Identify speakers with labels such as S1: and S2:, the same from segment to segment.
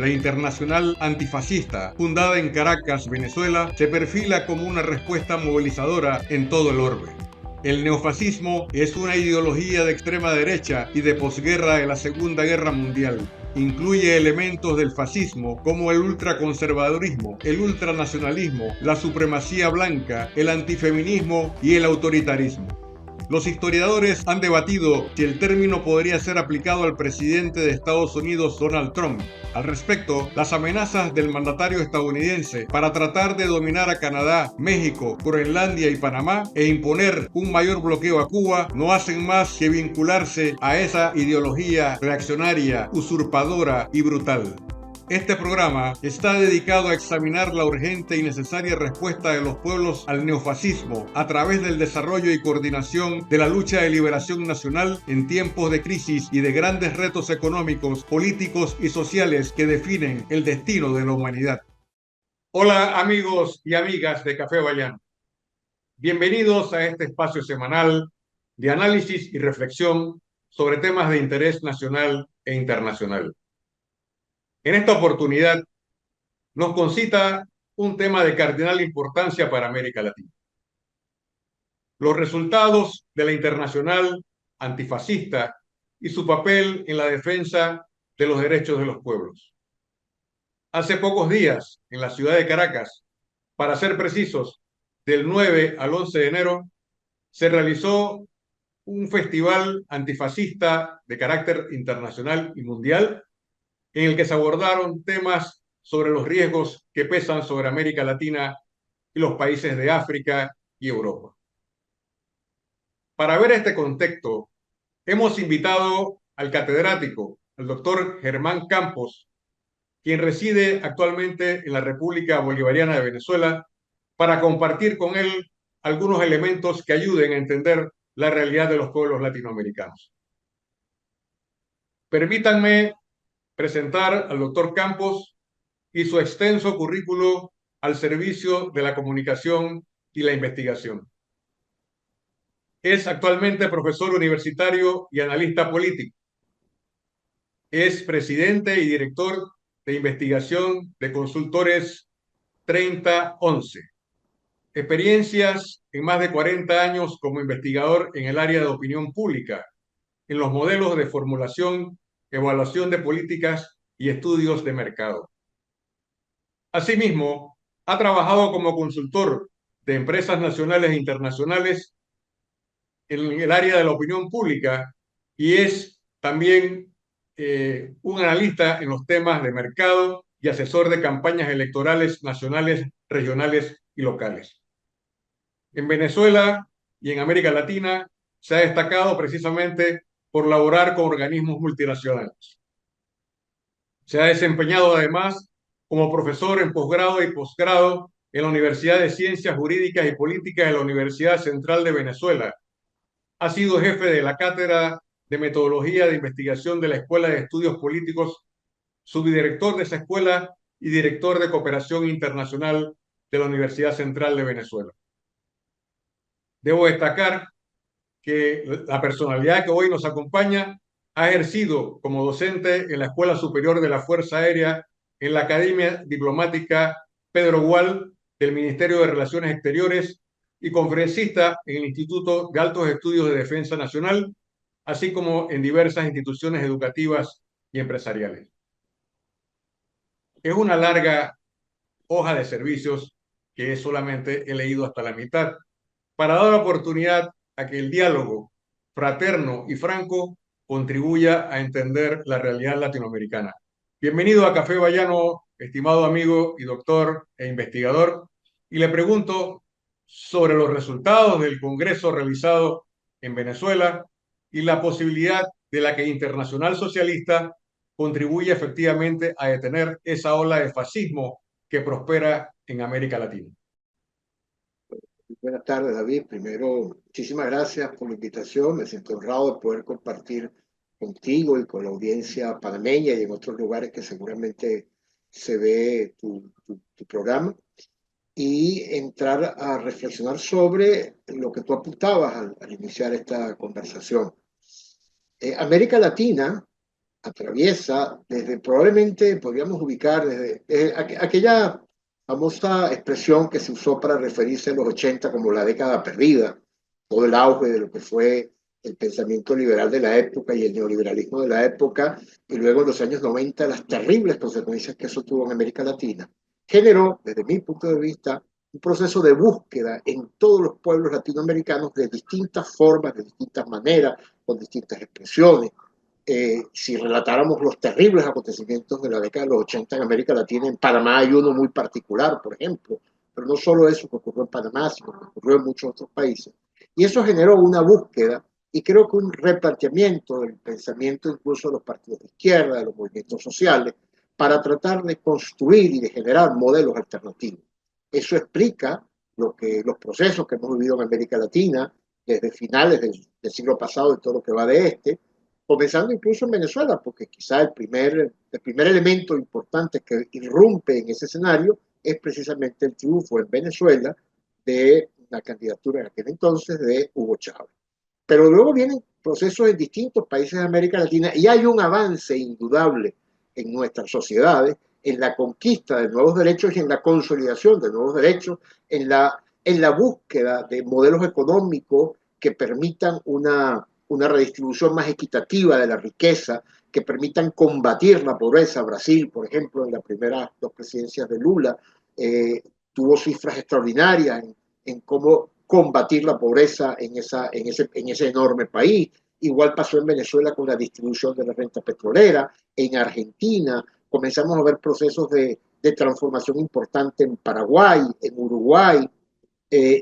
S1: La Internacional Antifascista, fundada en Caracas, Venezuela, se perfila como una respuesta movilizadora en todo el orbe. El neofascismo es una ideología de extrema derecha y de posguerra de la Segunda Guerra Mundial. Incluye elementos del fascismo como el ultraconservadurismo, el ultranacionalismo, la supremacía blanca, el antifeminismo y el autoritarismo. Los historiadores han debatido si el término podría ser aplicado al presidente de Estados Unidos, Donald Trump. Al respecto, las amenazas del mandatario estadounidense para tratar de dominar a Canadá, México, Groenlandia y Panamá e imponer un mayor bloqueo a Cuba no hacen más que vincularse a esa ideología reaccionaria, usurpadora y brutal. Este programa está dedicado a examinar la urgente y necesaria respuesta de los pueblos al neofascismo a través del desarrollo y coordinación de la lucha de liberación nacional en tiempos de crisis y de grandes retos económicos, políticos y sociales que definen el destino de la humanidad. Hola amigos y amigas de Café Bayano. Bienvenidos a este espacio semanal de análisis y reflexión sobre temas de interés nacional e internacional. En esta oportunidad nos concita un tema de cardinal importancia para América Latina: los resultados de la Internacional Antifascista y su papel en la defensa de los derechos de los pueblos. Hace pocos días, en la ciudad de Caracas, para ser precisos, del 9 al 11 de enero, se realizó un festival antifascista de carácter internacional y mundial, en el que se abordaron temas sobre los riesgos que pesan sobre América Latina y los países de África y Europa. Para ver este contexto, hemos invitado al catedrático, el doctor Germán Campos, quien reside actualmente en la República Bolivariana de Venezuela, para compartir con él algunos elementos que ayuden a entender la realidad de los pueblos latinoamericanos. Permítanme presentar al doctor Campos y su extenso currículo al servicio de la comunicación y la investigación. Es actualmente profesor universitario y analista político. Es presidente y director de investigación de Consultores 3011. Experiencias en más de 40 años como investigador en el área de opinión pública, en los modelos de formulación, evaluación de políticas y estudios de mercado. Asimismo, ha trabajado como consultor de empresas nacionales e internacionales en el área de la opinión pública y es también un analista en los temas de mercado y asesor de campañas electorales nacionales, regionales y locales. En Venezuela y en América Latina se ha destacado precisamente por laborar con organismos multinacionales. Se ha desempeñado además como profesor en posgrado y posgrado en la Universidad de Ciencias Jurídicas y Políticas de la Universidad Central de Venezuela. Ha sido jefe de la Cátedra de Metodología de Investigación de la Escuela de Estudios Políticos, subdirector de esa escuela y director de Cooperación Internacional de la Universidad Central de Venezuela. Debo destacar que la personalidad que hoy nos acompaña ha ejercido como docente en la Escuela Superior de la Fuerza Aérea, en la Academia Diplomática Pedro Gual del Ministerio de Relaciones Exteriores y conferencista en el Instituto de Altos Estudios de Defensa Nacional, así como en diversas instituciones educativas y empresariales. Es una larga hoja de servicios que solamente he leído hasta la mitad, para dar oportunidad a que el diálogo fraterno y franco contribuya a entender la realidad latinoamericana. Bienvenido a Café Bayano, estimado amigo y doctor e investigador, y le pregunto sobre los resultados del Congreso realizado en Venezuela y la posibilidad de la que Internacional Socialista contribuya efectivamente a detener esa ola de fascismo que prospera en América Latina.
S2: Buenas tardes, David. Primero, muchísimas gracias por la invitación. Me siento honrado de poder compartir contigo y con la audiencia panameña y en otros lugares que seguramente se ve tu programa, y entrar a reflexionar sobre lo que tú apuntabas al iniciar esta conversación. América Latina atraviesa desde, probablemente podríamos ubicar desde aquella famosa expresión que se usó para referirse a los 80 como la década perdida, todo el auge de lo que fue el pensamiento liberal de la época y el neoliberalismo de la época, y luego en los años 90 las terribles consecuencias que eso tuvo en América Latina, generó, desde mi punto de vista, un proceso de búsqueda en todos los pueblos latinoamericanos de distintas formas, de distintas maneras, con distintas expresiones. Si relatáramos los terribles acontecimientos de la década de los 80 en América Latina, en Panamá hay uno muy particular, por ejemplo, pero no solo eso que ocurrió en Panamá, sino que ocurrió en muchos otros países. Y eso generó una búsqueda y creo que un replanteamiento del pensamiento incluso de los partidos de izquierda, de los movimientos sociales, para tratar de construir y de generar modelos alternativos. Eso explica los procesos que hemos vivido en América Latina desde finales del siglo pasado y todo lo que va de este, comenzando incluso en Venezuela, porque quizá el primer elemento importante que irrumpe en ese escenario es precisamente el triunfo en Venezuela de la candidatura en aquel entonces de Hugo Chávez. Pero luego vienen procesos en distintos países de América Latina y hay un avance indudable en nuestras sociedades, en la conquista de nuevos derechos y en la consolidación de nuevos derechos, en la búsqueda de modelos económicos que permitan una redistribución más equitativa de la riqueza, que permitan combatir la pobreza. Brasil, por ejemplo, en las primeras dos presidencias de Lula, tuvo cifras extraordinarias en cómo combatir la pobreza en ese enorme país. Igual pasó en Venezuela con la distribución de la renta petrolera, en Argentina, comenzamos a ver procesos de transformación importante en Paraguay, en Uruguay,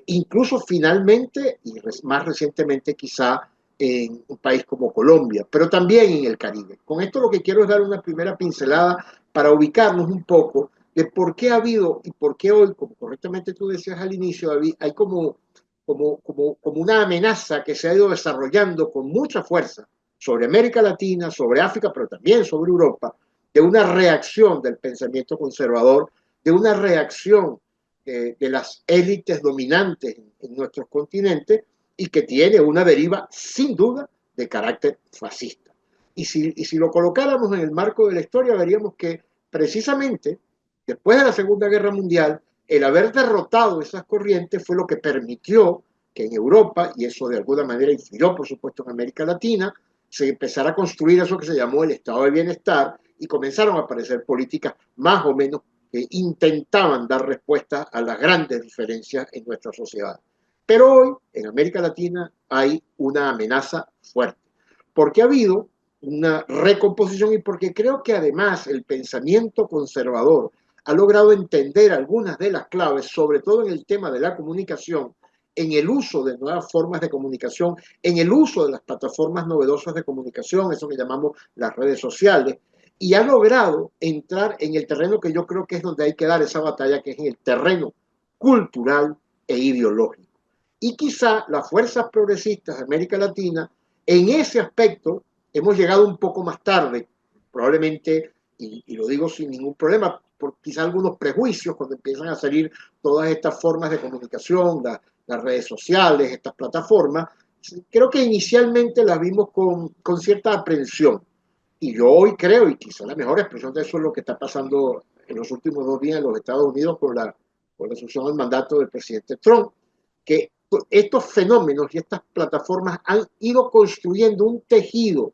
S2: incluso finalmente, y más recientemente quizá, en un país como Colombia, pero también en el Caribe. Con esto lo que quiero es dar una primera pincelada para ubicarnos un poco de por qué ha habido y por qué hoy, como correctamente tú decías al inicio, David, hay como una amenaza que se ha ido desarrollando con mucha fuerza sobre América Latina, sobre África, pero también sobre Europa, de una reacción del pensamiento conservador, de una reacción de las élites dominantes en nuestros continentes y que tiene una deriva sin duda de carácter fascista. Y si lo colocáramos en el marco de la historia, veríamos que precisamente después de la Segunda Guerra Mundial, el haber derrotado esas corrientes fue lo que permitió que en Europa, y eso de alguna manera influyó por supuesto en América Latina, se empezara a construir eso que se llamó el estado de bienestar y comenzaron a aparecer políticas más o menos que intentaban dar respuesta a las grandes diferencias en nuestra sociedad. Pero hoy en América Latina hay una amenaza fuerte, porque ha habido una recomposición y porque creo que además el pensamiento conservador ha logrado entender algunas de las claves, sobre todo en el tema de la comunicación, en el uso de nuevas formas de comunicación, en el uso de las plataformas novedosas de comunicación, eso que llamamos las redes sociales, y ha logrado entrar en el terreno que yo creo que es donde hay que dar esa batalla, que es en el terreno cultural e ideológico. Y quizá las fuerzas progresistas de América Latina, en ese aspecto, hemos llegado un poco más tarde, probablemente, y lo digo sin ningún problema, por quizá algunos prejuicios cuando empiezan a salir todas estas formas de comunicación, las redes sociales, estas plataformas, creo que inicialmente las vimos con cierta aprensión. Y yo hoy creo, y quizá la mejor expresión de eso es lo que está pasando en los últimos 2 días en los Estados Unidos con la asunción al mandato del presidente Trump, que estos fenómenos y estas plataformas han ido construyendo un tejido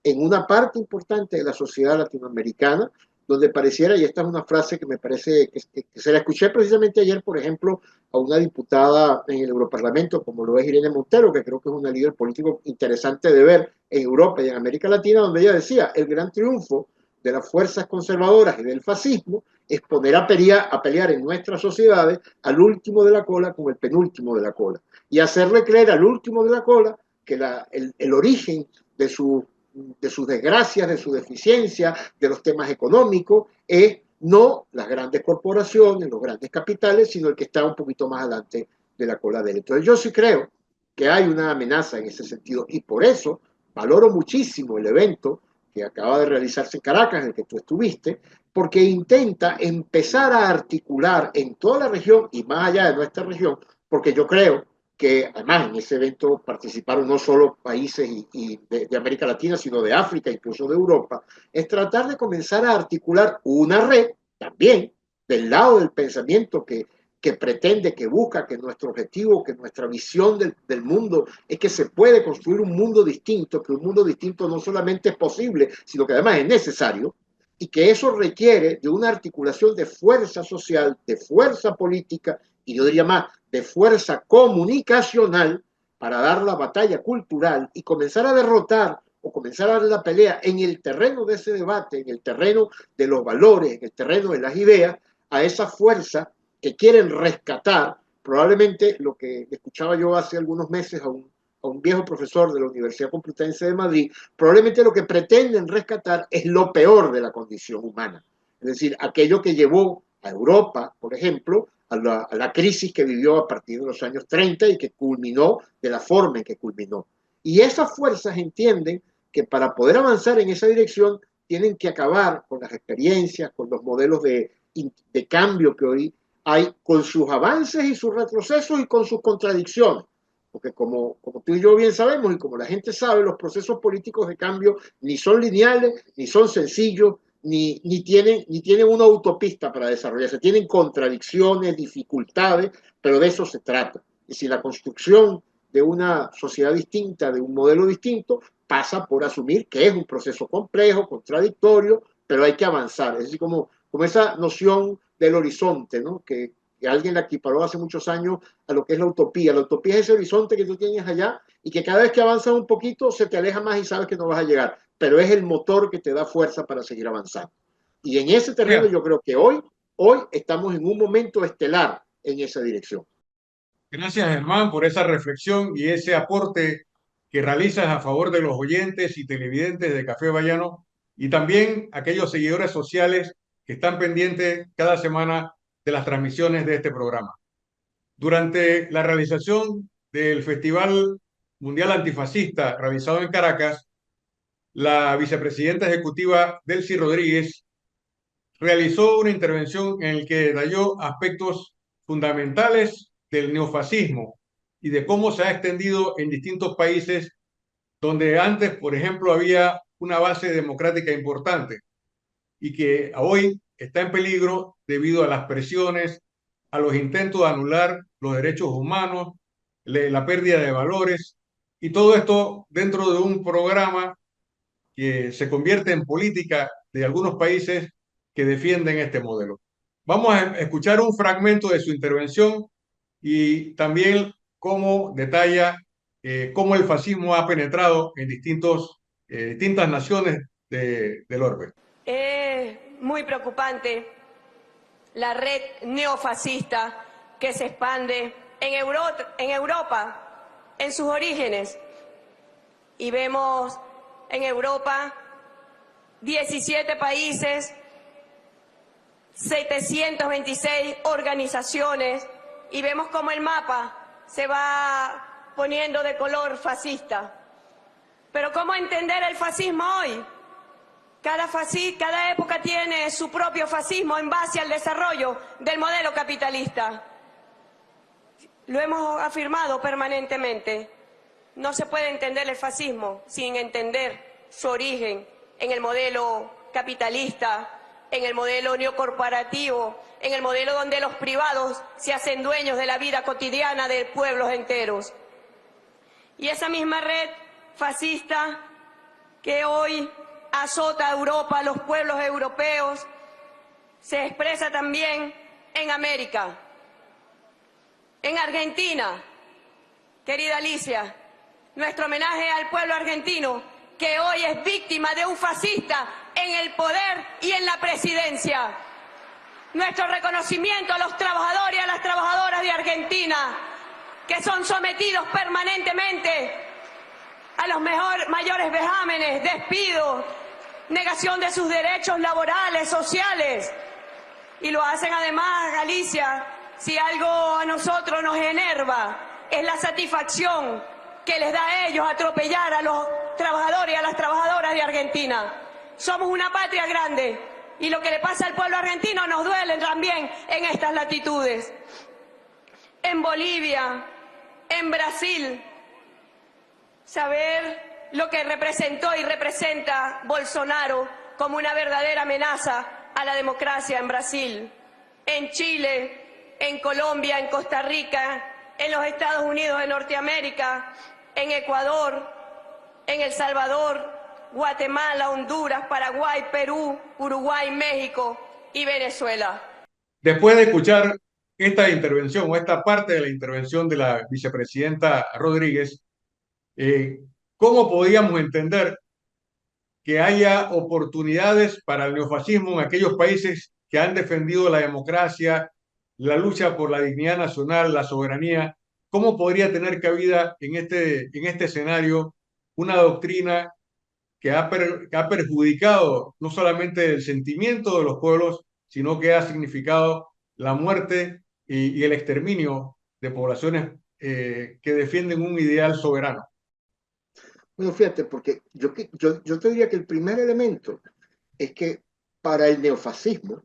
S2: en una parte importante de la sociedad latinoamericana, donde pareciera, y esta es una frase que me parece que se la escuché precisamente ayer, por ejemplo, a una diputada en el Europarlamento, como lo es Irene Montero, que creo que es una líder político interesante de ver en Europa y en América Latina, donde ella decía, el gran triunfo de las fuerzas conservadoras y del fascismo es poner a pelear en nuestras sociedades al último de la cola con el penúltimo de la cola y hacerle creer al último de la cola que el origen de sus desgracias, de su deficiencia, de los temas económicos, es no las grandes corporaciones, los grandes capitales, sino el que está un poquito más adelante de la cola de él. Entonces yo sí creo que hay una amenaza en ese sentido y por eso valoro muchísimo el evento que acaba de realizarse en Caracas, en el que tú estuviste, porque intenta empezar a articular en toda la región y más allá de nuestra región, porque yo creo que además en ese evento participaron no solo países de América Latina, sino de África, incluso de Europa, es tratar de comenzar a articular una red también del lado del pensamiento que pretende, que busca, que nuestro objetivo, que nuestra visión del mundo es que se puede construir un mundo distinto, que un mundo distinto no solamente es posible, sino que además es necesario, y que eso requiere de una articulación de fuerza social, de fuerza política, y yo diría más, de fuerza comunicacional para dar la batalla cultural y comenzar a derrotar o comenzar a dar la pelea en el terreno de ese debate, en el terreno de los valores, en el terreno de las ideas, a esa fuerza que quieren rescatar, probablemente lo que escuchaba yo hace algunos meses a un viejo profesor de la Universidad Complutense de Madrid, probablemente lo que pretenden rescatar es lo peor de la condición humana. Es decir, aquello que llevó a Europa, por ejemplo, a la crisis que vivió a partir de los años 30 y que culminó de la forma en que culminó. Y esas fuerzas entienden que para poder avanzar en esa dirección tienen que acabar con las experiencias, con los modelos de cambio que hoy hay, con sus avances y sus retrocesos y con sus contradicciones. Porque como tú y yo bien sabemos y como la gente sabe, los procesos políticos de cambio ni son lineales, ni son sencillos, ni tienen una autopista para desarrollarse, tienen contradicciones, dificultades, pero de eso se trata. Y si la construcción de una sociedad distinta, de un modelo distinto, pasa por asumir que es un proceso complejo, contradictorio, pero hay que avanzar. Es decir, como esa noción del horizonte, ¿no? Que alguien la equiparó hace muchos años a lo que es la utopía. La utopía es ese horizonte que tú tienes allá y que cada vez que avanzas un poquito se te aleja más y sabes que no vas a llegar, pero es el motor que te da fuerza para seguir avanzando. Y en ese terreno yo creo que hoy estamos en un momento estelar en esa dirección.
S1: Gracias, Germán, por esa reflexión y ese aporte que realizas a favor de los oyentes y televidentes de Café Bayano y también aquellos seguidores sociales que están pendientes cada semana de las transmisiones de este programa. Durante la realización del Festival Mundial Antifascista realizado en Caracas, la vicepresidenta ejecutiva Delcy Rodríguez realizó una intervención en la que detalló aspectos fundamentales del neofascismo y de cómo se ha extendido en distintos países donde antes, por ejemplo, había una base democrática importante y que hoy está en peligro debido a las presiones, a los intentos de anular los derechos humanos, la pérdida de valores y todo esto dentro de un programa que se convierte en política de algunos países que defienden este modelo. Vamos a escuchar un fragmento de su intervención y también cómo detalla cómo el fascismo ha penetrado en distintas naciones del orbe.
S3: Es muy preocupante la red neofascista que se expande en Europa, en sus orígenes. Y vemos en Europa 17 países, 726 organizaciones, y vemos cómo el mapa se va poniendo de color fascista. Pero ¿cómo entender el fascismo hoy? Cada época tiene su propio fascismo en base al desarrollo del modelo capitalista. Lo hemos afirmado permanentemente. No se puede entender el fascismo sin entender su origen en el modelo capitalista, en el modelo neocorporativo, en el modelo donde los privados se hacen dueños de la vida cotidiana de pueblos enteros. Y esa misma red fascista que hoy azota a Europa, a los pueblos europeos, se expresa también en América. En Argentina, querida Alicia, nuestro homenaje al pueblo argentino, que hoy es víctima de un fascista en el poder y en la presidencia. Nuestro reconocimiento a los trabajadores y a las trabajadoras de Argentina, que son sometidos permanentemente a los mayores vejámenes, despidos, negación de sus derechos laborales, sociales. Y lo hacen además, Galicia, si algo a nosotros nos enerva, es la satisfacción que les da a ellos atropellar a los trabajadores y a las trabajadoras de Argentina. Somos una patria grande y lo que le pasa al pueblo argentino nos duele también en estas latitudes. En Bolivia, en Brasil, saber lo que representó y representa Bolsonaro como una verdadera amenaza a la democracia en Brasil, en Chile, en Colombia, en Costa Rica, en los Estados Unidos de Norteamérica, en Ecuador, en El Salvador, Guatemala, Honduras, Paraguay, Perú, Uruguay, México y Venezuela.
S1: Después de escuchar esta intervención o esta parte de la intervención de la vicepresidenta Rodríguez, ¿cómo podíamos entender que haya oportunidades para el neofascismo en aquellos países que han defendido la democracia, la lucha por la dignidad nacional, la soberanía? ¿Cómo podría tener cabida en este escenario una doctrina que ha perjudicado no solamente el sentimiento de los pueblos, sino que ha significado la muerte y el exterminio de poblaciones que defienden un ideal soberano?
S2: Bueno, fíjate, porque yo te diría que el primer elemento es que para el neofascismo,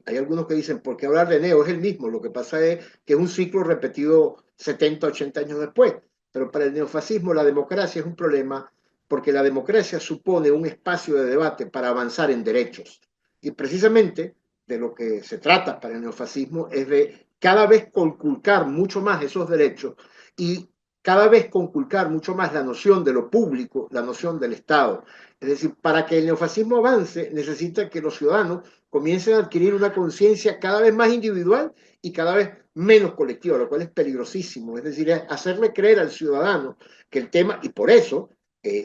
S2: hay algunos que dicen, ¿por qué hablar de neo? Es el mismo, lo que pasa es que es un ciclo repetido 70, 80 años después, pero para el neofascismo la democracia es un problema porque la democracia supone un espacio de debate para avanzar en derechos. Y precisamente de lo que se trata para el neofascismo es de cada vez conculcar mucho más esos derechos y cada vez conculcar mucho más la noción de lo público, la noción del Estado. Es decir, para que el neofascismo avance, necesita que los ciudadanos comiencen a adquirir una conciencia cada vez más individual y cada vez menos colectiva, lo cual es peligrosísimo. Es decir, es hacerle creer al ciudadano que el tema, y por eso,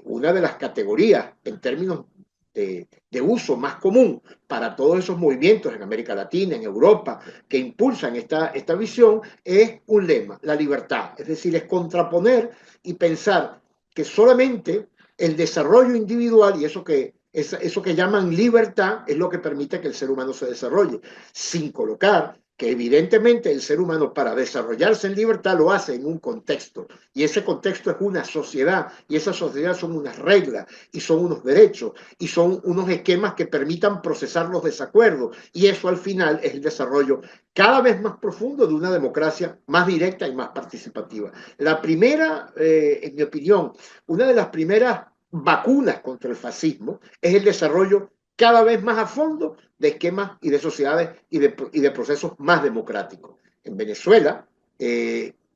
S2: una de las categorías en términos de uso más común para todos esos movimientos en América Latina, en Europa, que impulsan esta visión, es un lema, la libertad. Es decir, es contraponer y pensar que solamente el desarrollo individual y eso que llaman libertad es lo que permite que el ser humano se desarrolle, sin colocar que evidentemente el ser humano para desarrollarse en libertad lo hace en un contexto, y ese contexto es una sociedad, y esa sociedad son unas reglas, y son unos derechos, y son unos esquemas que permitan procesar los desacuerdos, y eso al final es el desarrollo cada vez más profundo de una democracia más directa y más participativa. La primera, en mi opinión, una de las primeras vacunas contra el fascismo es el desarrollo cada vez más a fondo de esquemas y de sociedades y de procesos más democráticos. En Venezuela,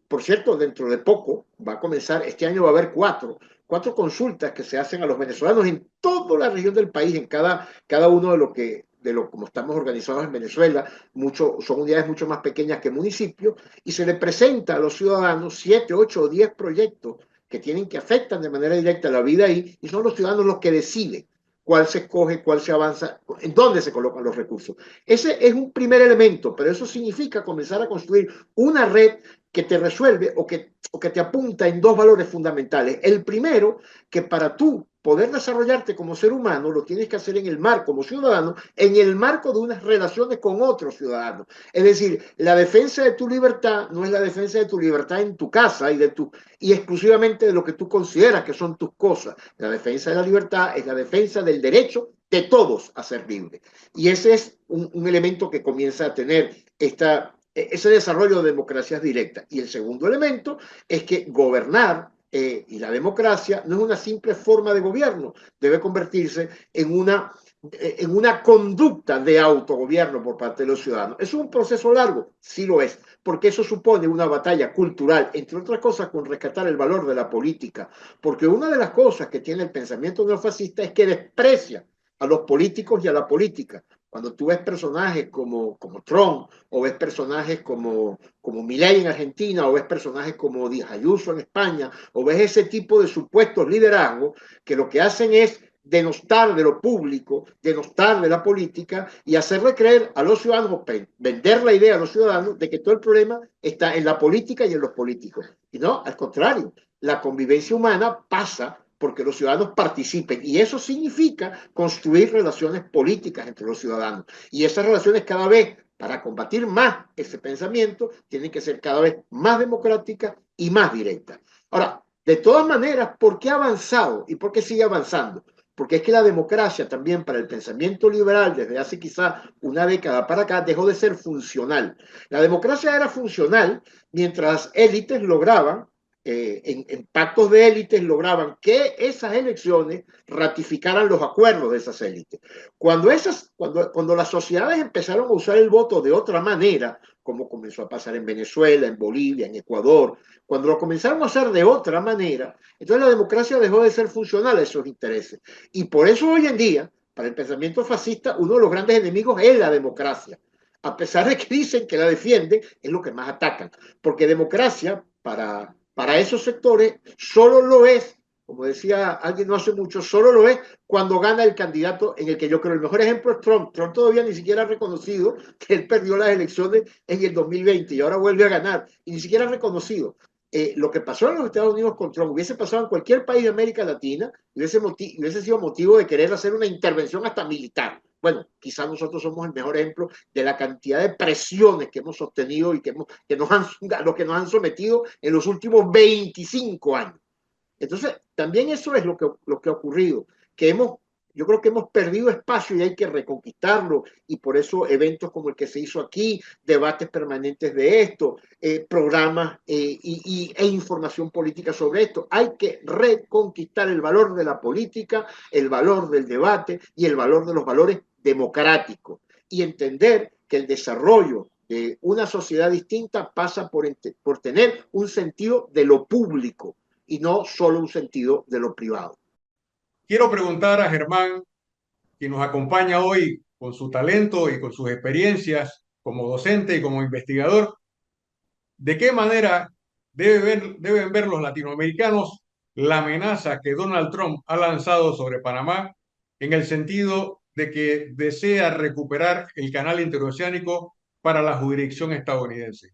S2: por cierto, dentro de poco va a comenzar, este año va a haber cuatro consultas que se hacen a los venezolanos en toda la región del país, en cada uno como estamos organizados en Venezuela, son unidades mucho más pequeñas que municipios, y se le presenta a los ciudadanos 7, 8 o 10 proyectos que afectan de manera directa la vida ahí, y son los ciudadanos los que deciden cuál se escoge, cuál se avanza, en dónde se colocan los recursos. Ese es un primer elemento, pero eso significa comenzar a construir una red que te resuelve o que te apunta en dos valores fundamentales. El primero, que para tú poder desarrollarte como ser humano, lo tienes que hacer en el marco, como ciudadano, en el marco de unas relaciones con otros ciudadanos. Es decir, la defensa de tu libertad no es la defensa de tu libertad en tu casa y exclusivamente de lo que tú consideras que son tus cosas. La defensa de la libertad es la defensa del derecho de todos a ser libres. Y ese es un elemento que comienza a tener ese desarrollo de democracias directas. Y el segundo elemento es que gobernar y la democracia no es una simple forma de gobierno, debe convertirse en una conducta de autogobierno por parte de los ciudadanos. ¿Es un proceso largo? Sí lo es, porque eso supone una batalla cultural, entre otras cosas con rescatar el valor de la política, porque una de las cosas que tiene el pensamiento neofascista es que desprecia a los políticos y a la política. Cuando tú ves personajes como Trump, o ves personajes como Milei en Argentina, o ves personajes como Díaz Ayuso en España, o ves ese tipo de supuestos liderazgos que lo que hacen es denostar de lo público, denostar de la política y hacerle creer a los ciudadanos, vender la idea a los ciudadanos de que todo el problema está en la política y en los políticos. Y no, al contrario, la convivencia humana pasa porque los ciudadanos participen, y eso significa construir relaciones políticas entre los ciudadanos, y esas relaciones cada vez, para combatir más ese pensamiento, tienen que ser cada vez más democráticas y más directas. Ahora, de todas maneras, ¿por qué ha avanzado y por qué sigue avanzando? porque es que la democracia también para el pensamiento liberal desde hace quizá una década para acá dejó de ser funcional. La democracia era funcional mientras élites lograban, en pactos de élites lograban que esas elecciones ratificaran los acuerdos de esas élites. Cuando las sociedades empezaron a usar el voto de otra manera, como comenzó a pasar en Venezuela, en Bolivia, en Ecuador, cuando lo comenzaron a hacer de otra manera, entonces la democracia dejó de ser funcional a esos intereses. Y por eso hoy en día, para el pensamiento fascista, uno de los grandes enemigos es la democracia. A pesar de que dicen que la defienden, es lo que más atacan. Porque democracia, para esos sectores, solo lo es, como decía alguien no hace mucho, solo lo es cuando gana el candidato en el que yo creo. El mejor ejemplo es Trump. Trump todavía ni siquiera ha reconocido que él perdió las elecciones en el 2020 y ahora vuelve a ganar. Y ni siquiera ha reconocido. Lo que pasó en los Estados Unidos con Trump hubiese pasado en cualquier país de América Latina, hubiese sido motivo de querer hacer una intervención hasta militar. Bueno, quizás nosotros somos el mejor ejemplo de la cantidad de presiones que hemos sostenido y que lo que nos han sometido en los últimos 25 años. Entonces, también eso es lo que ha ocurrido, que yo creo que hemos perdido espacio y hay que reconquistarlo, y por eso eventos como el que se hizo aquí, debates permanentes de esto, programas e información política sobre esto. Hay que reconquistar el valor de la política, el valor del debate y el valor de los valores democráticos, y entender que el desarrollo de una sociedad distinta pasa por tener un sentido de lo público y no solo un sentido de lo privado.
S1: Quiero preguntar a Germán, que nos acompaña hoy con su talento y con sus experiencias como docente y como investigador, ¿de qué manera deben ver los latinoamericanos la amenaza que Donald Trump ha lanzado sobre Panamá en el sentido de que desea recuperar el canal interoceánico para la jurisdicción estadounidense,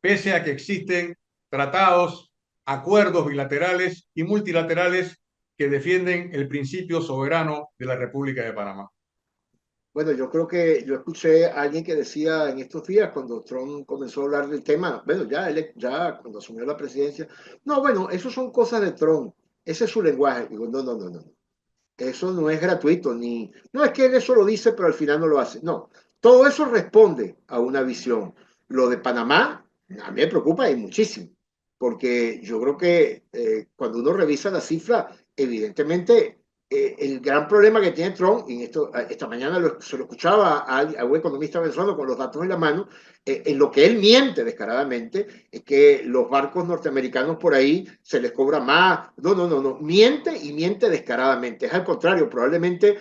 S1: pese a que existen tratados, acuerdos bilaterales y multilaterales que defienden el principio soberano de la República de Panamá?
S2: Bueno, yo creo que yo escuché a alguien que decía en estos días, cuando Trump comenzó a hablar del tema, bueno, ya cuando asumió la presidencia, no, bueno, eso son cosas de Trump, ese es su lenguaje. Digo, no, no, no, no, eso no es gratuito, no es que él eso lo dice, pero al final no lo hace. No, todo eso responde a una visión. Lo de Panamá, a mí me preocupa y muchísimo, porque yo creo que cuando uno revisa la cifra, evidentemente el gran problema que tiene Trump, y esta mañana se lo escuchaba a un economista venezolano con los datos en la mano, en lo que él miente descaradamente, es que los barcos norteamericanos por ahí se les cobra más. No, no, no, no. Miente y miente descaradamente. Es al contrario, probablemente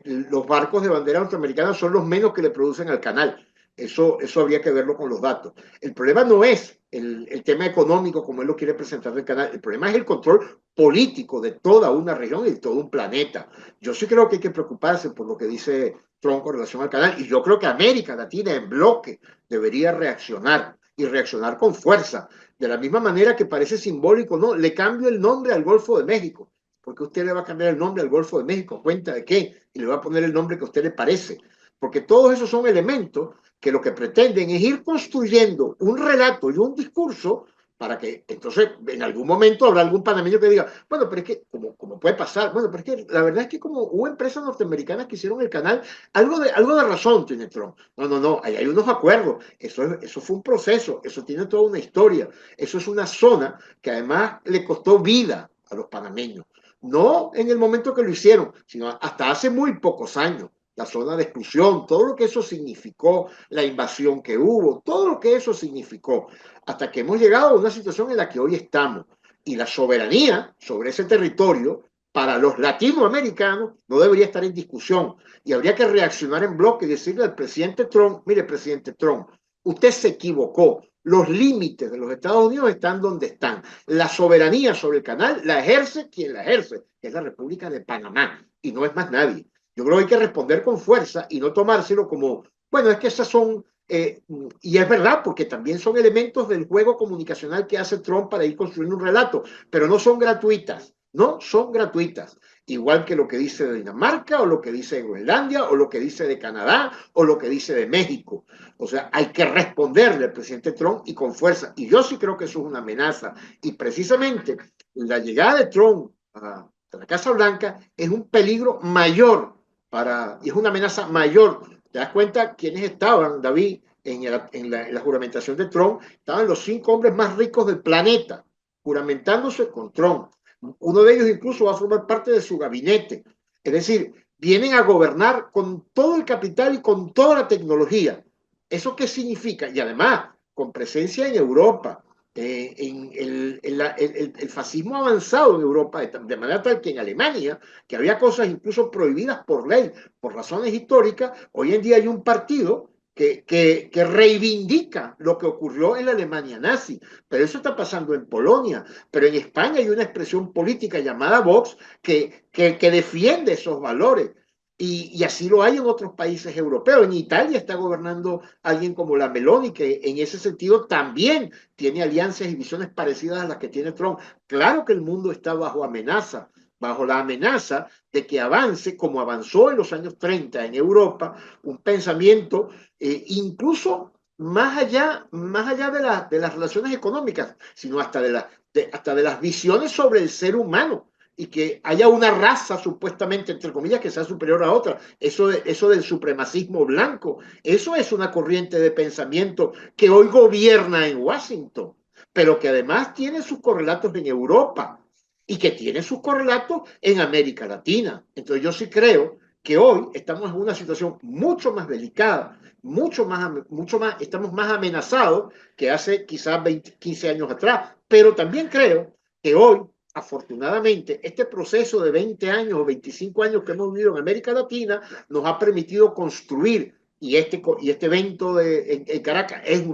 S2: los barcos de bandera norteamericana son los menos que le producen al canal. Eso habría que verlo con los datos. El problema no es el tema económico como él lo quiere presentar del canal, el problema es el control político de toda una región y de todo un planeta. Yo sí creo que hay que preocuparse por lo que dice Trump con relación al canal, y yo creo que América Latina en bloque debería reaccionar y reaccionar con fuerza, de la misma manera que parece simbólico, no, le cambio el nombre al Golfo de México, porque usted le va a cambiar el nombre al Golfo de México, ¿cuenta de qué? Y le va a poner el nombre que a usted le parece, porque todos esos son elementos que lo que pretenden es ir construyendo un relato y un discurso para que entonces en algún momento habrá algún panameño que diga, bueno, pero es que, como puede pasar, bueno, pero es que la verdad es que como hubo empresas norteamericanas que hicieron el canal, algo de razón tiene Trump. No, no, no, ahí hay unos acuerdos, eso fue un proceso, eso tiene toda una historia, eso es una zona que además le costó vida a los panameños, no en el momento que lo hicieron, sino hasta hace muy pocos años. La zona de exclusión, todo lo que eso significó, la invasión que hubo, todo lo que eso significó, hasta que hemos llegado a una situación en la que hoy estamos. Y la soberanía sobre ese territorio para los latinoamericanos no debería estar en discusión. Y habría que reaccionar en bloque y decirle al presidente Trump, mire, presidente Trump, usted se equivocó. Los límites de los Estados Unidos están donde están. La soberanía sobre el canal la ejerce quien la ejerce, que es la República de Panamá, y no es más nadie. Yo creo que hay que responder con fuerza y no tomárselo como, bueno, es que esas son, y es verdad, porque también son elementos del juego comunicacional que hace Trump para ir construyendo un relato, pero no son gratuitas, no son gratuitas. Igual que lo que dice de Dinamarca, o lo que dice de Groenlandia, o lo que dice de Canadá, o lo que dice de México. O sea, hay que responderle al presidente Trump y con fuerza. Y yo sí creo que eso es una amenaza. Y precisamente la llegada de Trump La Casa Blanca es un peligro mayor y es una amenaza mayor. ¿Te das cuenta quiénes estaban, David, en la juramentación de Trump? Estaban los 5 hombres más ricos del planeta, juramentándose con Trump. Uno de ellos incluso va a formar parte de su gabinete. Es decir, vienen a gobernar con todo el capital y con toda la tecnología. ¿Eso qué significa? Y además, con presencia en Europa, el fascismo ha avanzado en Europa de manera tal que en Alemania, que había cosas incluso prohibidas por ley, por razones históricas, hoy en día hay un partido que reivindica lo que ocurrió en la Alemania nazi. Pero eso está pasando en Polonia. Pero en España hay una expresión política llamada Vox que defiende esos valores. Y así lo hay en otros países europeos. En Italia está gobernando alguien como la Meloni, que en ese sentido también tiene alianzas y visiones parecidas a las que tiene Trump. Claro que el mundo está bajo la amenaza de que avance, como avanzó en los años 30 en Europa, un pensamiento incluso más allá de las relaciones económicas, sino hasta hasta de las visiones sobre el ser humano y que haya una raza supuestamente, entre comillas, que sea superior a otra. Eso del supremacismo blanco, eso es una corriente de pensamiento que hoy gobierna en Washington, pero que además tiene sus correlatos en Europa y que tiene sus correlatos en América Latina. Entonces yo sí creo que hoy estamos en una situación mucho más delicada, estamos más amenazados que hace quizás 20, 15 años atrás, pero también creo que hoy afortunadamente, este proceso de 20 años o 25 años que hemos vivido en América Latina nos ha permitido construir, y este evento en Caracas es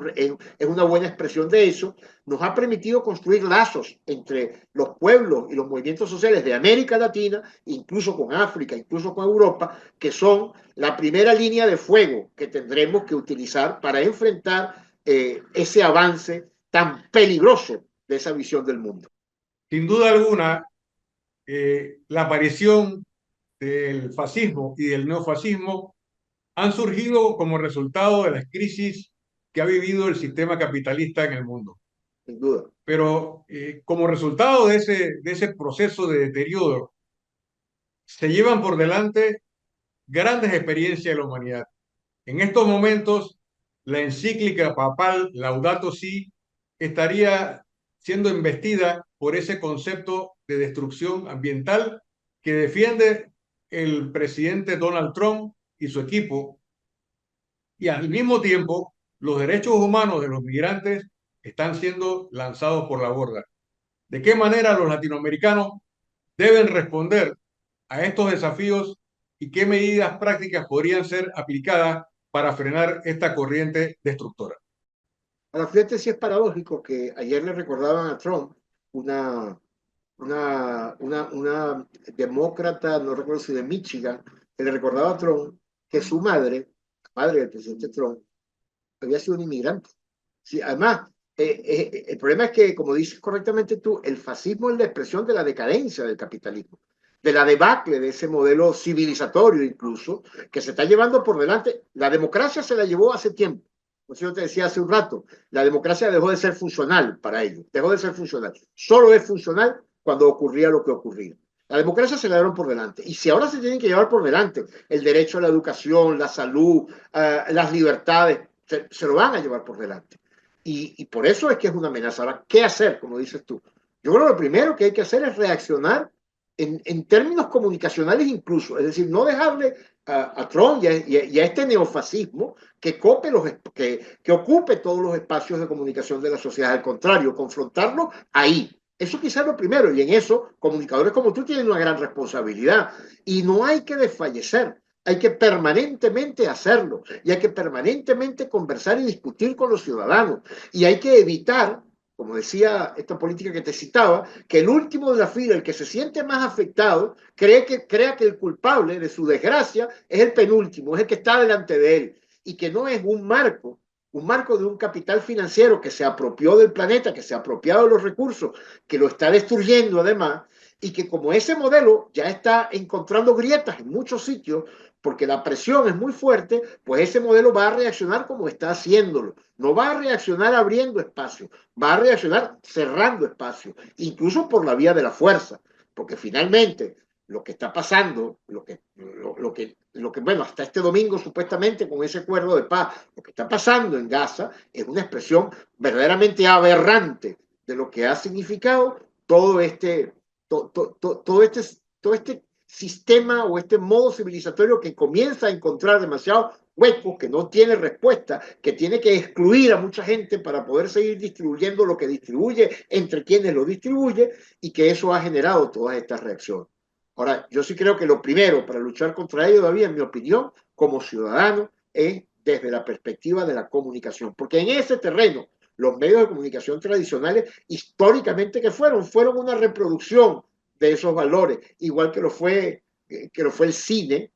S2: una buena expresión de eso, nos ha permitido construir lazos entre los pueblos y los movimientos sociales de América Latina, incluso con África, incluso con Europa, que son la primera línea de fuego que tendremos que utilizar para enfrentar ese avance tan peligroso de esa visión del mundo.
S1: Sin duda alguna, la aparición del fascismo y del neofascismo han surgido como resultado de las crisis que ha vivido el sistema capitalista en el mundo.
S2: Sin duda.
S1: Pero como resultado de ese proceso de deterioro, se llevan por delante grandes experiencias de la humanidad. En estos momentos, la encíclica papal Laudato Si estaría siendo investida por ese concepto de destrucción ambiental que defiende el presidente Donald Trump y su equipo, y al mismo tiempo los derechos humanos de los migrantes están siendo lanzados por la borda. ¿De qué manera los latinoamericanos deben responder a estos desafíos y qué medidas prácticas podrían ser aplicadas para frenar esta corriente destructora?
S2: Ahora, fíjate si es paradójico que ayer le recordaban a Trump una demócrata, no recuerdo si de Michigan, que le recordaba a Trump que su madre, la madre del presidente Trump, había sido un inmigrante. Sí, además, el problema es que, como dices correctamente tú, el fascismo es la expresión de la decadencia del capitalismo, de la debacle de ese modelo civilizatorio incluso, que se está llevando por delante. La democracia se la llevó hace tiempo. Por eso yo te decía hace un rato, la democracia dejó de ser funcional para ellos, dejó de ser funcional. Solo es funcional cuando ocurría lo que ocurría. La democracia se la dieron por delante. Y si ahora se tienen que llevar por delante el derecho a la educación, la salud, las libertades, se lo van a llevar por delante. Y por eso es que es una amenaza. Ahora, ¿qué hacer? Como dices tú. Yo creo que lo primero que hay que hacer es reaccionar en términos comunicacionales incluso. Es decir, no dejarle a Trump y a este neofascismo que ocupe todos los espacios de comunicación de la sociedad. Al contrario, confrontarlo ahí. Eso quizás es lo primero. Y en eso, comunicadores como tú tienen una gran responsabilidad. Y no hay que desfallecer. Hay que permanentemente hacerlo y hay que permanentemente conversar y discutir con los ciudadanos. Y hay que evitar, como decía esta política que te citaba, que el último de la fila, el que se siente más afectado, crea que el culpable de su desgracia es el penúltimo, es el que está delante de él. Y que no es un marco de un capital financiero que se apropió del planeta, que se ha apropiado de los recursos, que lo está destruyendo además, y que como ese modelo ya está encontrando grietas en muchos sitios, porque la presión es muy fuerte, pues ese modelo va a reaccionar como está haciéndolo. No va a reaccionar abriendo espacio, va a reaccionar cerrando espacio, incluso por la vía de la fuerza. porque finalmente lo que está pasando, bueno, hasta este domingo supuestamente con ese acuerdo de paz, lo que está pasando en Gaza es una expresión verdaderamente aberrante de lo que ha significado todo este, todo este sistema o este modo civilizatorio que comienza a encontrar demasiados huecos, que no tiene respuesta, que tiene que excluir a mucha gente para poder seguir distribuyendo lo que distribuye entre quienes lo distribuye, y que eso ha generado todas estas reacciones. Ahora, yo sí creo que lo primero para luchar contra ello, David, en mi opinión, como ciudadano, es desde la perspectiva de la comunicación, porque en ese terreno los medios de comunicación tradicionales, históricamente que fueron una reproducción de esos valores, igual que lo fue el cine.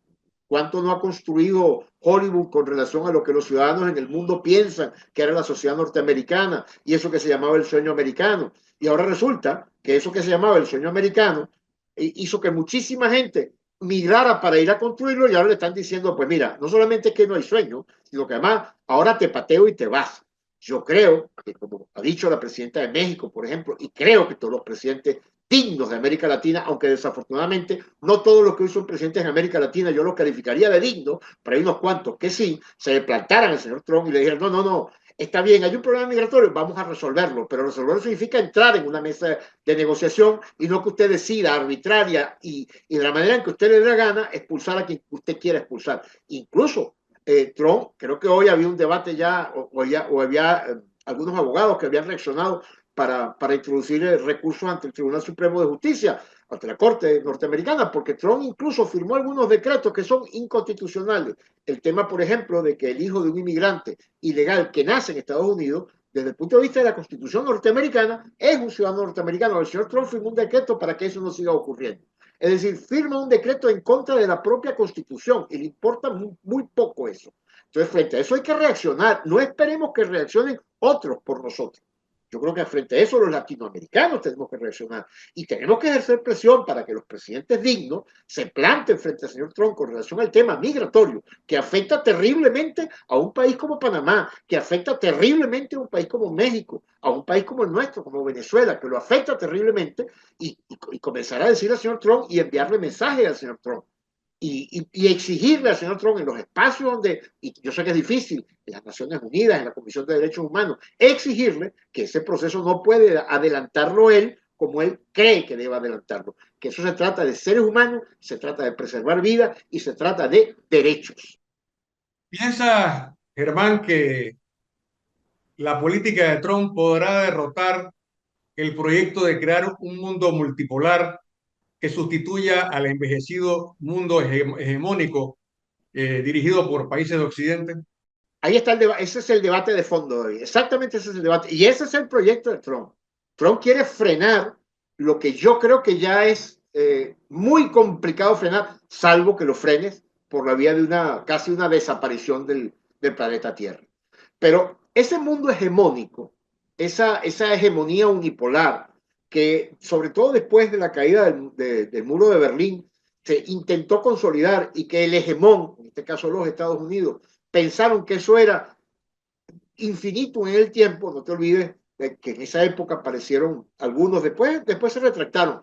S2: ¿Cuánto no ha construido Hollywood con relación a lo que los ciudadanos en el mundo piensan que era la sociedad norteamericana y eso que se llamaba el sueño americano? Y ahora resulta que eso que se llamaba el sueño americano hizo que muchísima gente migrara para ir a construirlo, y ahora le están diciendo, pues mira, no solamente es que no hay sueño, sino que además ahora te pateo y te vas. Yo creo que, como ha dicho la presidenta de México, por ejemplo, y creo que todos los presidentes dignos de América Latina, aunque desafortunadamente no todos los que hoy son presidentes de América Latina yo los calificaría de dignos, pero hay unos cuantos que sí, se le plantaran al señor Trump y le dijeran, no, está bien, hay un problema migratorio, vamos a resolverlo, pero resolverlo significa entrar en una mesa de negociación y no que usted decida arbitraria y de la manera en que usted le dé la gana expulsar a quien usted quiera expulsar. Incluso Trump, creo que hoy había un debate ya, o había algunos abogados que habían reaccionado para introducir recursos ante el Tribunal Supremo de Justicia, ante la Corte norteamericana, porque Trump incluso firmó algunos decretos que son inconstitucionales. El tema, por ejemplo, de que el hijo de un inmigrante ilegal que nace en Estados Unidos, desde el punto de vista de la Constitución norteamericana, es un ciudadano norteamericano. El señor Trump firmó un decreto para que eso no siga ocurriendo. Es decir, firma un decreto en contra de la propia Constitución y le importa muy poco eso. Entonces, frente a eso hay que reaccionar. No esperemos que reaccionen otros por nosotros. Yo creo que frente a eso los latinoamericanos tenemos que reaccionar y tenemos que ejercer presión para que los presidentes dignos se planten frente al señor Trump con relación al tema migratorio, que afecta terriblemente a un país como Panamá, que afecta terriblemente a un país como México, a un país como el nuestro, como Venezuela, que lo afecta terriblemente, y comenzar a decir al señor Trump y enviarle mensajes al señor Trump. Y exigirle al señor Trump en los espacios donde, y yo sé que es difícil, en las Naciones Unidas, en la Comisión de Derechos Humanos, exigirle que ese proceso no puede adelantarlo él como él cree que debe adelantarlo, que eso se trata de seres humanos, se trata de preservar vida y se trata de derechos.
S1: ¿Piensa, Germán, que la política de Trump podrá derrotar el proyecto de crear un mundo multipolar que sustituya al envejecido mundo hegemónico dirigido por países de Occidente?
S2: Ahí está el debate, ese es el debate de fondo hoy. Exactamente ese es el debate. Y ese es el proyecto de Trump. Trump quiere frenar lo que yo creo que ya es muy complicado frenar, salvo que lo frenes por la vía de casi una desaparición del planeta Tierra. Pero ese mundo hegemónico, esa hegemonía unipolar, que sobre todo después de la caída del muro de Berlín, se intentó consolidar, y que el hegemón, en este caso los Estados Unidos, pensaron que eso era infinito en el tiempo. No te olvides de que en esa época aparecieron algunos, después se retractaron,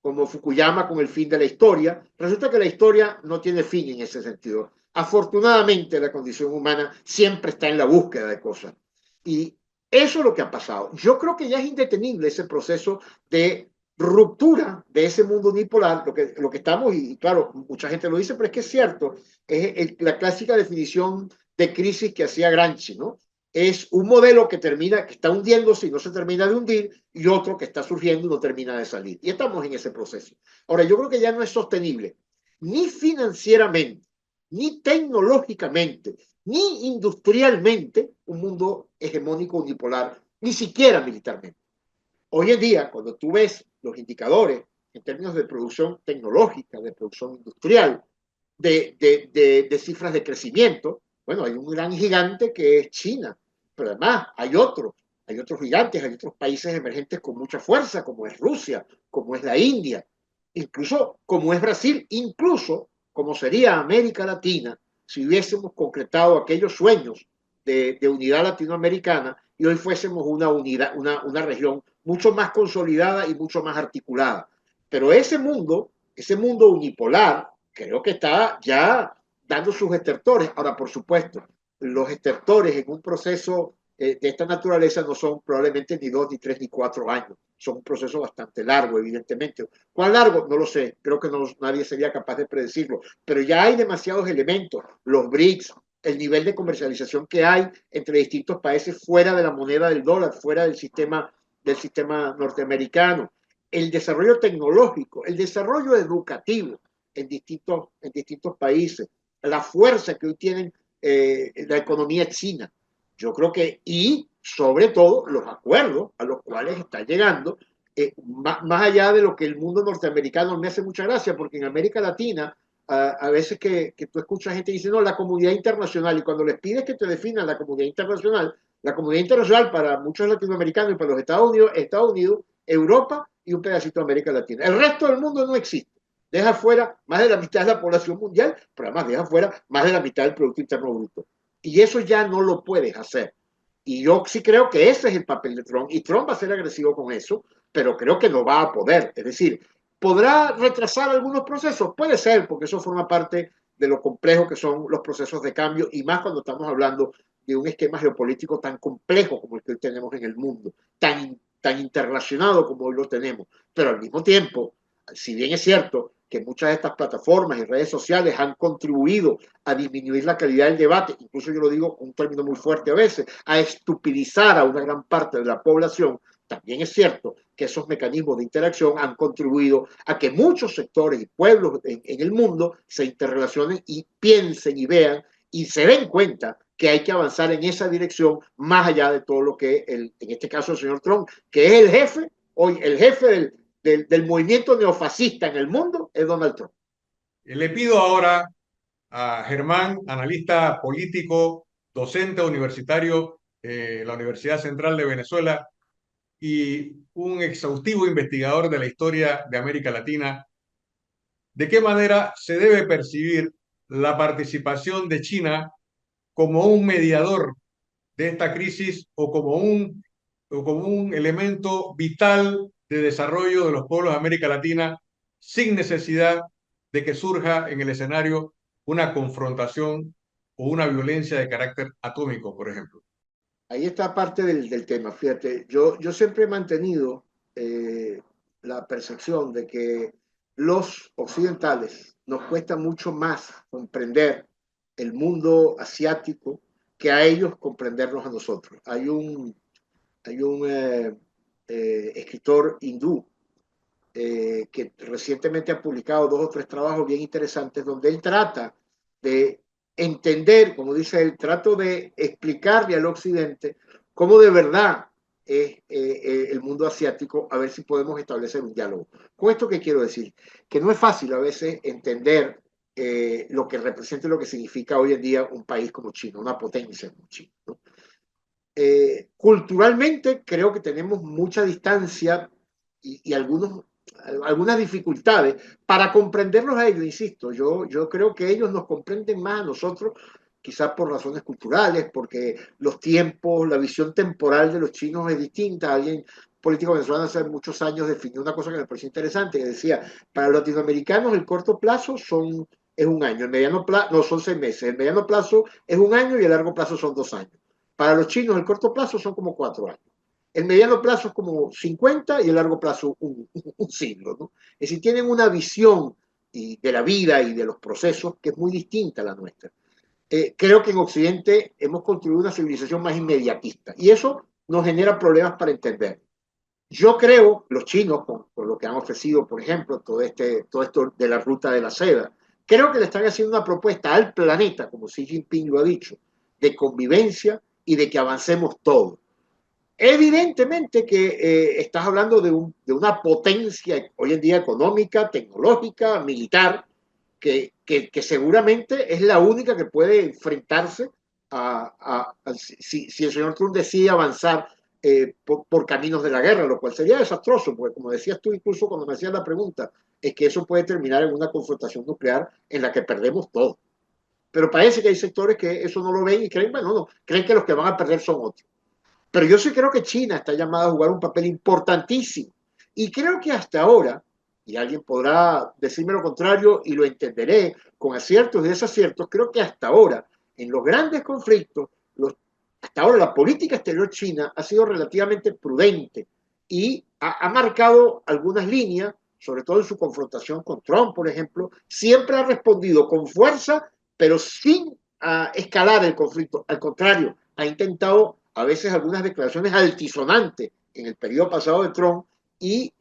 S2: como Fukuyama con el fin de la historia. Resulta que la historia no tiene fin en ese sentido. Afortunadamente la condición humana siempre está en la búsqueda de cosas. Y eso es lo que ha pasado. Yo creo que ya es indetenible ese proceso de ruptura de ese mundo unipolar, lo que estamos, y claro, mucha gente lo dice, pero es que es cierto, es la clásica definición de crisis que hacía Gramsci, ¿no? Es un modelo que está hundiéndose y no se termina de hundir, y otro que está surgiendo y no termina de salir. Y estamos en ese proceso. Ahora, yo creo que ya no es sostenible, ni financieramente, ni tecnológicamente, ni industrialmente, un mundo hegemónico unipolar, ni siquiera militarmente. Hoy en día, cuando tú ves los indicadores en términos de producción tecnológica, de producción industrial, de cifras de crecimiento, bueno, hay un gran gigante que es China, pero además hay otros gigantes, hay otros países emergentes con mucha fuerza, como es Rusia, como es la India, incluso como es Brasil, incluso como sería América Latina si hubiésemos concretado aquellos sueños de unidad latinoamericana y hoy fuésemos una región mucho más consolidada y mucho más articulada. Pero ese mundo unipolar, creo que está ya dando sus estertores. Ahora, por supuesto, los estertores en un proceso de esta naturaleza no son probablemente ni 2, ni 3, ni 4 años. Son un proceso bastante largo, evidentemente. ¿Cuán largo? No lo sé. Creo que no, nadie sería capaz de predecirlo. Pero ya hay demasiados elementos. Los BRICS, el nivel de comercialización que hay entre distintos países fuera de la moneda del dólar, fuera del sistema norteamericano, el desarrollo tecnológico, el desarrollo educativo en distintos países, la fuerza que hoy tienen la economía china. Yo creo que, y sobre todo, los acuerdos a los cuales está llegando, más allá de lo que el mundo norteamericano me hace mucha gracia, porque en América Latina, a veces que tú escuchas gente dice, no, la comunidad internacional, y cuando les pides que te definan la comunidad internacional para muchos latinoamericanos y para los Estados Unidos, Europa y un pedacito de América Latina. El resto del mundo no existe. Deja fuera más de la mitad de la población mundial, pero además deja fuera más de la mitad del Producto Interno Bruto. Y eso ya no lo puedes hacer. Y yo sí creo que ese es el papel de Trump, y Trump va a ser agresivo con eso, pero creo que no va a poder. Es decir, ¿podrá retrasar algunos procesos? Puede ser, porque eso forma parte de lo complejo que son los procesos de cambio, y más cuando estamos hablando de un esquema geopolítico tan complejo como el que hoy tenemos en el mundo, tan interrelacionado como hoy lo tenemos. Pero al mismo tiempo, si bien es cierto que muchas de estas plataformas y redes sociales han contribuido a disminuir la calidad del debate, incluso yo lo digo con un término muy fuerte a veces, a estupidizar a una gran parte de la población, también es cierto que esos mecanismos de interacción han contribuido a que muchos sectores y pueblos en el mundo se interrelacionen y piensen y vean y se den cuenta que hay que avanzar en esa dirección más allá de todo lo que, en este caso el señor Trump, que es el jefe, hoy el jefe del movimiento neofascista en el mundo, es Donald Trump.
S1: Le pido ahora a Germán, analista político, docente universitario en la Universidad Central de Venezuela y un exhaustivo investigador de la historia de América Latina, ¿de qué manera se debe percibir la participación de China como un mediador de esta crisis o como un elemento vital de desarrollo de los pueblos de América Latina sin necesidad de que surja en el escenario una confrontación o una violencia de carácter atómico, por ejemplo?
S2: Ahí está parte del tema, fíjate, yo siempre he mantenido la percepción de que los occidentales nos cuesta mucho más comprender el mundo asiático que a ellos comprendernos a nosotros. Hay un escritor hindú que recientemente ha publicado 2 o 3 trabajos bien interesantes donde él trata de entender, como dice él, trato de explicarle al occidente cómo de verdad es el mundo asiático, a ver si podemos establecer un diálogo. ¿Con esto qué quiero decir? Que no es fácil a veces entender lo que representa y lo que significa hoy en día un país como China, una potencia como China, ¿no? Culturalmente creo que tenemos mucha distancia y algunas dificultades para comprenderlos a ellos, insisto. Yo creo que ellos nos comprenden más a nosotros, quizás por razones culturales, porque los tiempos, la visión temporal de los chinos es distinta. Alguien político venezolano hace muchos años definió una cosa que me pareció interesante, que decía, para los latinoamericanos el corto plazo es un año, el mediano plazo, no, son 6 meses, el mediano plazo es un año y el largo plazo son 2 años. Para los chinos el corto plazo son como 4 años. El mediano plazo es como 50 y el largo plazo un siglo, ¿no? Es decir, tienen una visión de la vida y de los procesos que es muy distinta a la nuestra. Creo que en Occidente hemos construido una civilización más inmediatista y eso nos genera problemas para entender. Yo creo, los chinos, con lo que han ofrecido, por ejemplo, todo esto de la ruta de la seda, creo que le están haciendo una propuesta al planeta, como Xi Jinping lo ha dicho, de convivencia y de que avancemos todos. Evidentemente que estás hablando de una potencia hoy en día económica, tecnológica, militar, que seguramente es la única que puede enfrentarse si el señor Trump decide avanzar por caminos de la guerra, lo cual sería desastroso, porque como decías tú incluso cuando me hacías la pregunta, es que eso puede terminar en una confrontación nuclear en la que perdemos todo. Pero parece que hay sectores que eso no lo ven y creen, bueno, no, creen que los que van a perder son otros. Pero yo sí creo que China está llamada a jugar un papel importantísimo. Y creo que hasta ahora, y alguien podrá decirme lo contrario y lo entenderé con aciertos y desaciertos, creo que hasta ahora, en los grandes conflictos, hasta ahora la política exterior china ha sido relativamente prudente y ha marcado algunas líneas, sobre todo en su confrontación con Trump, por ejemplo, siempre ha respondido con fuerza, pero sin escalar el conflicto. Al contrario, ha intentado a veces algunas declaraciones altisonantes en el periodo pasado de Trump y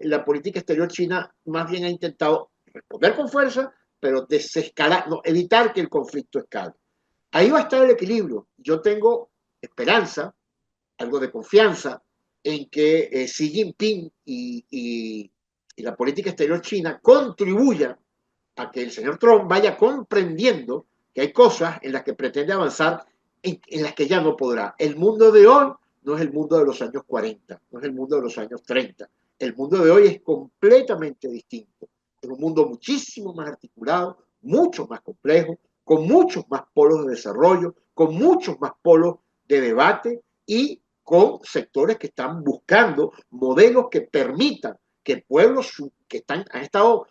S2: la política exterior china más bien ha intentado responder con fuerza, pero desescalar, no, evitar que el conflicto escale. Ahí va a estar el equilibrio. Yo tengo esperanza, algo de confianza, en que Xi Jinping y la política exterior china contribuya a que el señor Trump vaya comprendiendo que hay cosas en las que pretende avanzar en las que ya no podrá. El mundo de hoy no es el mundo de los años 40, no es el mundo de los años 30. El mundo de hoy es completamente distinto. Es un mundo muchísimo más articulado, mucho más complejo, con muchos más polos de desarrollo, con muchos más polos de debate y con sectores que están buscando modelos que permitan que pueblos que han estado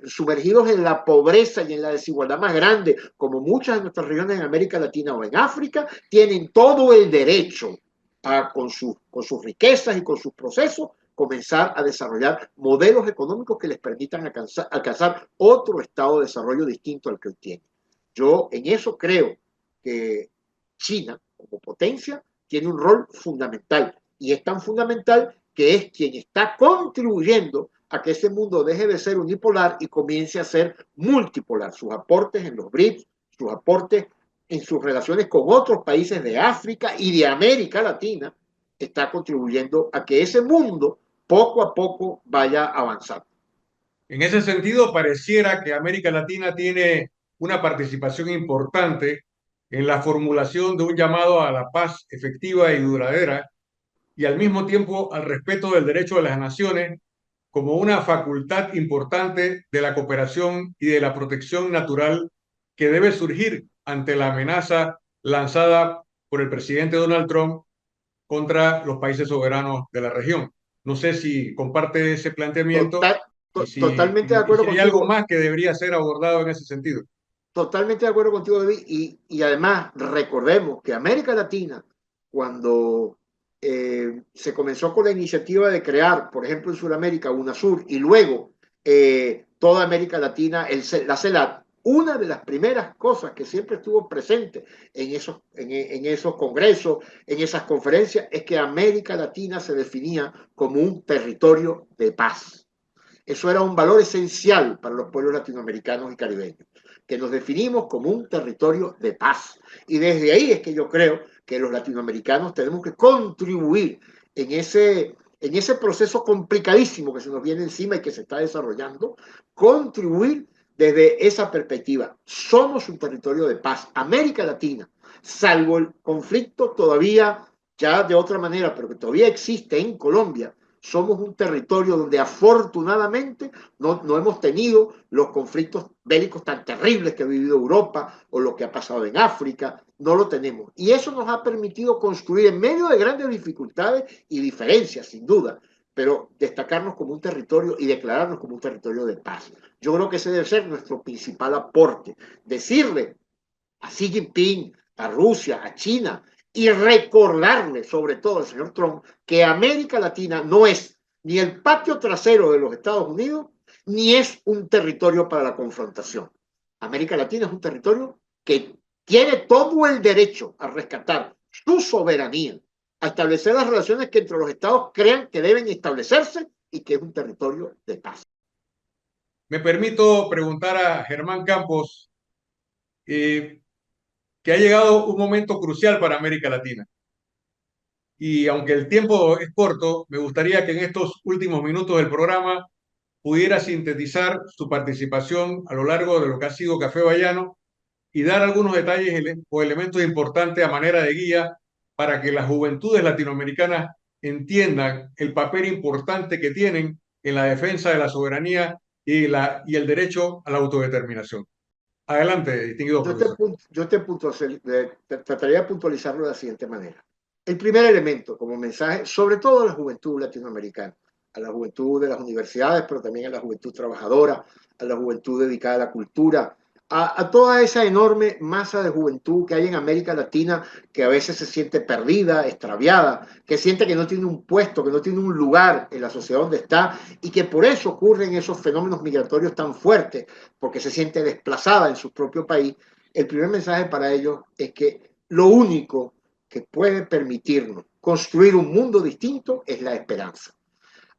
S2: sumergidos en la pobreza y en la desigualdad más grande, como muchas de nuestras regiones en América Latina o en África, tienen todo el derecho con sus riquezas y con sus procesos, comenzar a desarrollar modelos económicos que les permitan alcanzar otro estado de desarrollo distinto al que hoy tienen. Yo en eso creo que China, como potencia, tiene un rol fundamental, y es tan fundamental que es quien está contribuyendo a que ese mundo deje de ser unipolar y comience a ser multipolar. Sus aportes en los BRICS, sus aportes en sus relaciones con otros países de África y de América Latina, está contribuyendo a que ese mundo poco a poco vaya avanzando.
S1: En ese sentido, pareciera que América Latina tiene una participación importante en la formulación de un llamado a la paz efectiva y duradera y al mismo tiempo al respeto del derecho de las naciones como una facultad importante de la cooperación y de la protección natural que debe surgir ante la amenaza lanzada por el presidente Donald Trump contra los países soberanos de la región. No sé si comparte ese planteamiento
S2: Totalmente de
S1: y
S2: acuerdo
S1: si hay algo
S2: contigo.
S1: más que debería ser abordado en ese sentido.
S2: Totalmente de acuerdo contigo, David. Y además, recordemos que América Latina, cuando se comenzó con la iniciativa de crear, por ejemplo, en Sudamérica, UNASUR, y luego toda América Latina, la CELAC, una de las primeras cosas que siempre estuvo presente en esos congresos, en esas conferencias, es que América Latina se definía como un territorio de paz. Eso era un valor esencial para los pueblos latinoamericanos y caribeños, que nos definimos como un territorio de paz. Y desde ahí es que yo creo que los latinoamericanos tenemos que contribuir en ese proceso complicadísimo que se nos viene encima y que se está desarrollando, contribuir desde esa perspectiva. Somos un territorio de paz. América Latina, salvo el conflicto todavía ya de otra manera, pero que todavía existe en Colombia, somos un territorio donde afortunadamente no hemos tenido los conflictos bélicos tan terribles que ha vivido Europa o lo que ha pasado en África, no lo tenemos. Y eso nos ha permitido construir en medio de grandes dificultades y diferencias, sin duda, pero destacarnos como un territorio y declararnos como un territorio de paz. Yo creo que ese debe ser nuestro principal aporte. Decirle a Xi Jinping, a Rusia, a China, y recordarle sobre todo al señor Trump que América Latina no es ni el patio trasero de los Estados Unidos, ni es un territorio para la confrontación. América Latina es un territorio que tiene todo el derecho a rescatar su soberanía, a establecer las relaciones que entre los estados crean que deben establecerse y que es un territorio de paz.
S1: Me permito preguntar a Germán Campos, que ha llegado un momento crucial para América Latina. Y aunque el tiempo es corto, me gustaría que en estos últimos minutos del programa pudiera sintetizar su participación a lo largo de lo que ha sido Café Bayano y dar algunos detalles o elementos importantes a manera de guía para que las juventudes latinoamericanas entiendan el papel importante que tienen en la defensa de la soberanía y el derecho a la autodeterminación. Adelante, distinguido profesor.
S2: Trataría de puntualizarlo de la siguiente manera. El primer elemento como mensaje, sobre todo a la juventud latinoamericana, a la juventud de las universidades, pero también a la juventud trabajadora, a la juventud dedicada a la cultura, a toda esa enorme masa de juventud que hay en América Latina que a veces se siente perdida, extraviada, que siente que no tiene un puesto, que no tiene un lugar en la sociedad donde está y que por eso ocurren esos fenómenos migratorios tan fuertes, porque se siente desplazada en su propio país. El primer mensaje para ellos es que lo único que puede permitirnos construir un mundo distinto es la esperanza.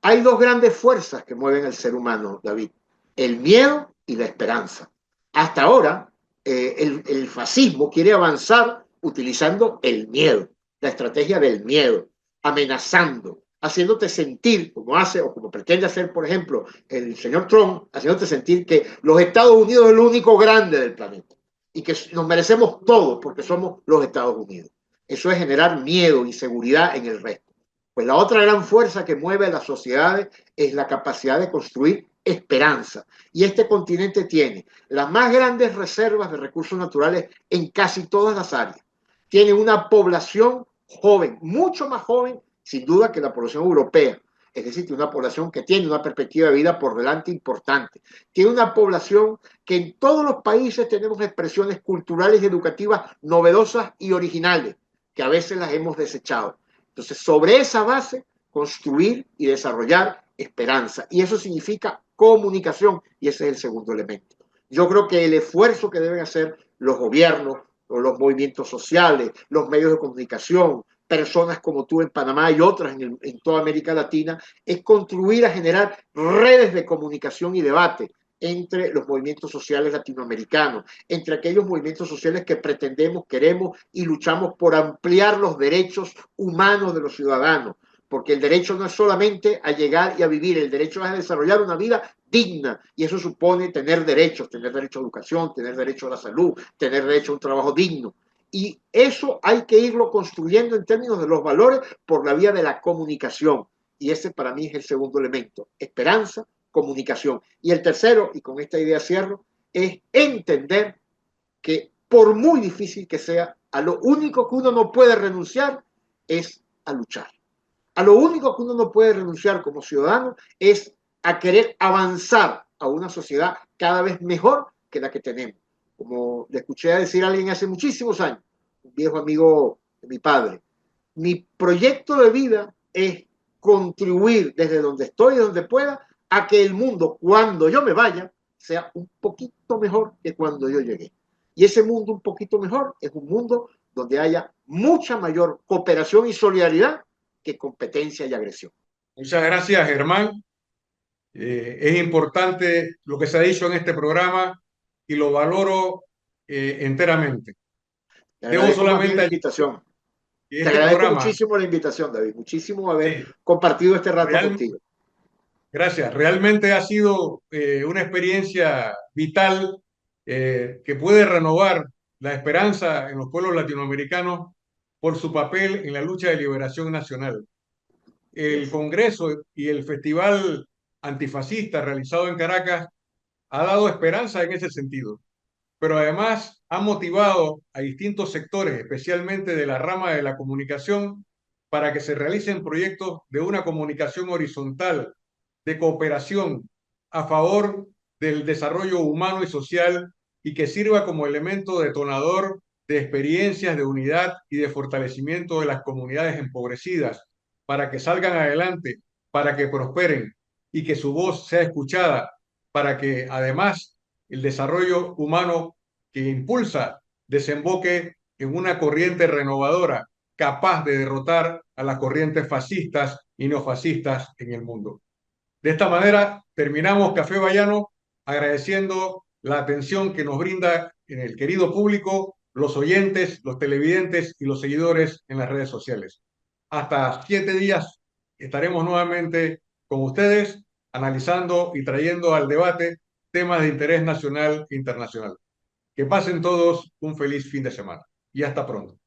S2: Hay dos grandes fuerzas que mueven al ser humano, David, el miedo y la esperanza. Hasta ahora, el fascismo quiere avanzar utilizando el miedo, la estrategia del miedo, amenazando, haciéndote sentir, como hace o como pretende hacer, por ejemplo, el señor Trump, haciéndote sentir que los Estados Unidos es lo único grande del planeta y que nos merecemos todo porque somos los Estados Unidos. Eso es generar miedo, inseguridad en el resto. Pues la otra gran fuerza que mueve a las sociedades es la capacidad de construir esperanza. Y este continente tiene las más grandes reservas de recursos naturales en casi todas las áreas. Tiene una población joven, mucho más joven, sin duda, que la población europea. Es decir, tiene una población que tiene una perspectiva de vida por delante importante. Tiene una población que en todos los países tenemos expresiones culturales y educativas novedosas y originales, que a veces las hemos desechado. Entonces, sobre esa base, construir y desarrollar esperanza. Y eso significa comunicación, y ese es el segundo elemento. Yo creo que el esfuerzo que deben hacer los gobiernos, los movimientos sociales, los medios de comunicación, personas como tú en Panamá y otras en toda América Latina, es contribuir a generar redes de comunicación y debate entre los movimientos sociales latinoamericanos, entre aquellos movimientos sociales que pretendemos, queremos y luchamos por ampliar los derechos humanos de los ciudadanos, porque el derecho no es solamente a llegar y a vivir, el derecho es a desarrollar una vida digna, y eso supone tener derechos a educación, tener derecho a la salud, tener derecho a un trabajo digno. Y eso hay que irlo construyendo en términos de los valores por la vía de la comunicación. Y ese para mí es el segundo elemento, esperanza, comunicación. Y el tercero, y con esta idea cierro, es entender que por muy difícil que sea, a lo único que uno no puede renunciar es a luchar. A lo único que uno no puede renunciar como ciudadano es a querer avanzar a una sociedad cada vez mejor que la que tenemos. Como le escuché a decir a alguien hace muchísimos años, un viejo amigo de mi padre, mi proyecto de vida es contribuir desde donde estoy, donde pueda, a que el mundo, cuando yo me vaya, sea un poquito mejor que cuando yo llegué. Y ese mundo un poquito mejor es un mundo donde haya mucha mayor cooperación y solidaridad que competencia y agresión.
S1: Muchas gracias, Germán. Es importante lo que se ha dicho en este programa y lo valoro enteramente.
S2: Te
S1: Debo
S2: agradezco más bien
S1: solamente
S2: la
S1: añadir
S2: invitación.
S1: que
S2: Te
S1: este
S2: agradezco
S1: programa,
S2: muchísimo la invitación, David. Muchísimo haber
S1: sí,
S2: compartido este rato
S1: real,
S2: contigo.
S1: gracias, realmente ha sido una experiencia vital que puede renovar la esperanza en los pueblos latinoamericanos por su papel en la lucha de liberación nacional. El
S2: Yes.
S1: Congreso y el Festival Antifascista realizado en Caracas ha dado esperanza en ese sentido, pero además ha motivado a distintos sectores, especialmente de la rama de la comunicación, para que se realicen proyectos de una comunicación horizontal, de cooperación a favor del desarrollo humano y social y que sirva como elemento detonador de experiencias de unidad y de fortalecimiento de las comunidades empobrecidas, para que salgan adelante, para que prosperen y que su voz sea escuchada, para que además el desarrollo humano que impulsa desemboque en una corriente renovadora capaz de derrotar a las corrientes fascistas y neofascistas en el mundo. De esta manera terminamos Café Bayano agradeciendo la atención que nos brinda en el querido público, los oyentes, los televidentes y los seguidores en las redes sociales. Hasta 7 días estaremos nuevamente con ustedes analizando y trayendo al debate temas de interés nacional e internacional. Que pasen todos un feliz fin de semana y hasta pronto.